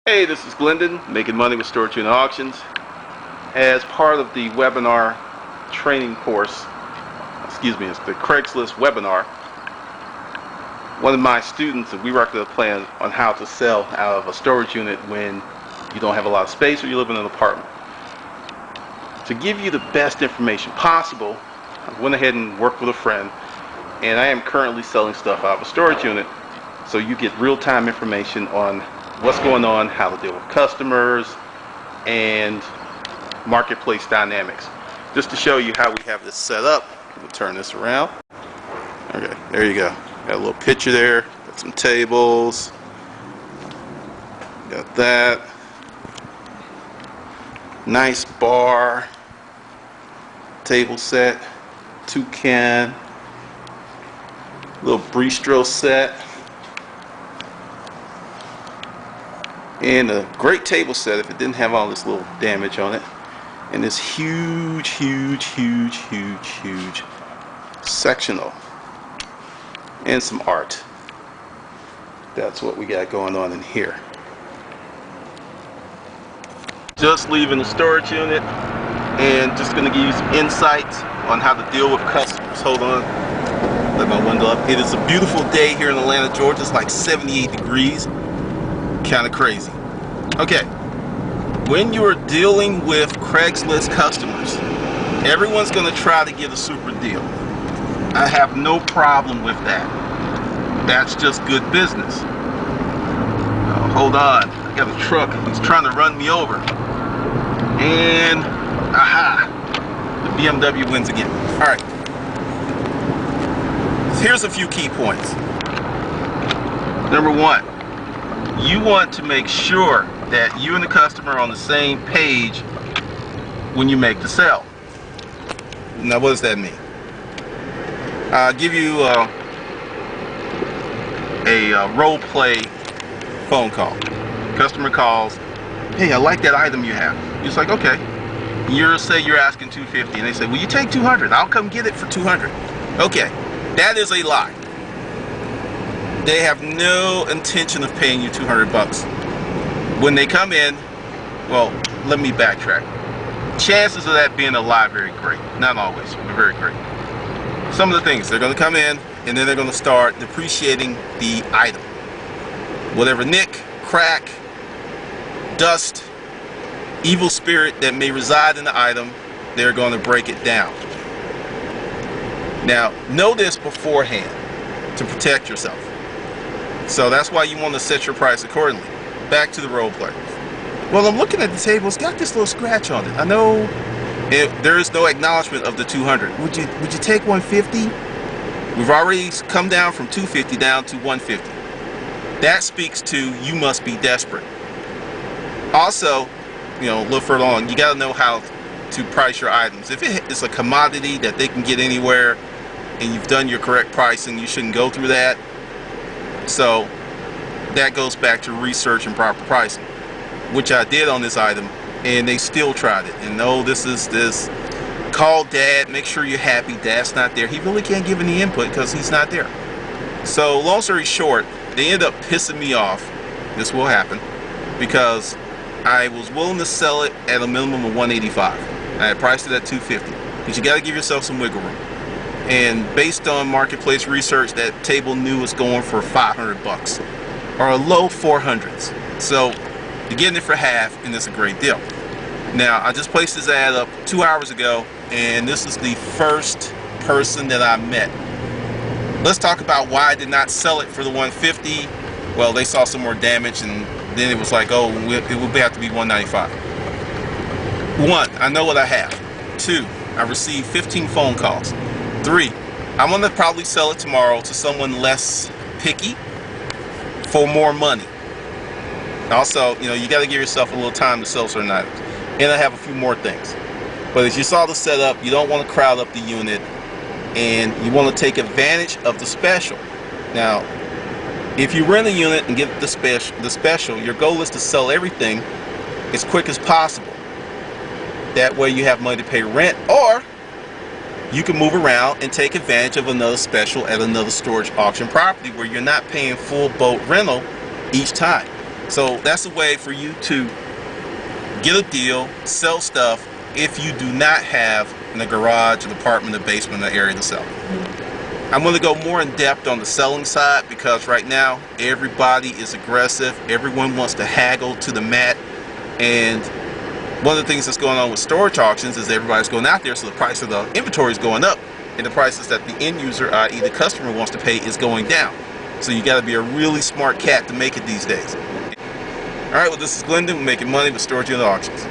Hey, this is Glendon, making money with storage unit auctions. As part of the webinar training course, it's the Craigslist webinar, one of my students, we worked out a plan on how to sell out of a storage unit when you don't have a lot of space or you live in an apartment. To give you the best information possible, I went ahead and worked with a friend, and I am currently selling stuff out of a storage unit, so you get real-time information on what's going on, how to deal with customers, and marketplace dynamics. Just to show you how we have this set up, we'll turn this around. Okay, there you go. Got a little picture there, got some tables, got that. Nice bar, table set, toucan, little bistro set. And a great table set if it didn't have all this little damage on it. And this huge sectional. And some art. That's what we got going on in here. Just leaving the storage unit and just going to give you some insights on how to deal with customers. Hold on. Let my window up. It is a beautiful day here in Atlanta, Georgia. It's like 78 degrees. Kind of crazy. Okay, when you are dealing with Craigslist customers, everyone's going to try to get a super deal. I have no problem with that. That's just good business. Oh, hold on, I got a truck. He's trying to run me over. And, aha, the BMW wins again. All right. Here's a few key points. Number one, you want to make sure that you and the customer are on the same page when you make the sale. Now, what does that mean? I'll give you a role play phone call. Customer calls, hey, I like that item you have. You're just like, okay. Say you're asking $250, and they say, well, you take $200. I'll come get it for $200. Okay, that is a lie. They have no intention of paying you $200. When they come in, well, let me backtrack. Chances of that being a lie very great. Not always, but very great. Some of the things, they're going to come in and then they're going to start depreciating the item. Whatever nick, crack, dust, evil spirit that may reside in the item, they're going to break it down. Now, know this beforehand to protect yourself. So that's why you want to set your price accordingly. Back to the role play. Well, I'm looking at the table. It's got this little scratch on it. I know there is no acknowledgement of the 200. Would you take 150? We've already come down from 250 down to 150. That speaks to you must be desperate. Also, a little further on, you got to know how to price your items. If it's a commodity that they can get anywhere and you've done your correct pricing, you shouldn't go through that. So that goes back to research and proper pricing, which I did on this item, and they still tried it. And no, this call dad, make sure you're happy. Dad's not there. He really can't give any input because he's not there. So long story short, they end up pissing me off. This will happen because I was willing to sell it at a minimum of $185. I had priced it at $250, but you got to give yourself some wiggle room. And based on marketplace research, that table knew was going for $500 or a low 400s. So you're getting it for half, and it's a great deal. Now, I just placed this ad up 2 hours ago, and this is the first person that I met. Let's talk about why I did not sell it for the 150. Well, they saw some more damage, and then it was like, oh, it would have to be 195. One, I know what I have. Two, I received 15 phone calls. 3, I'm going to probably sell it tomorrow to someone less picky for more money. Also, you got to give yourself a little time to sell certain items. And I have a few more things. But as you saw the setup, you don't want to crowd up the unit, and you want to take advantage of the special. Now, if you rent a unit and get the special, your goal is to sell everything as quick as possible. That way you have money to pay rent, or you can move around and take advantage of another special at another storage auction property where you're not paying full boat rental each time. So that's a way for you to get a deal, sell stuff if you do not have in a garage, an apartment, a basement, an area to sell. I'm going to go more in depth on the selling side because right now everybody is aggressive. Everyone wants to haggle to the mat, and one of the things that's going on with storage auctions is everybody's going out there, so the price of the inventory is going up, and the prices that the end user, i.e. the customer, wants to pay is going down. So you got to be a really smart cat to make it these days. Alright, well, this is Glendon. We're making money with storage unit auctions.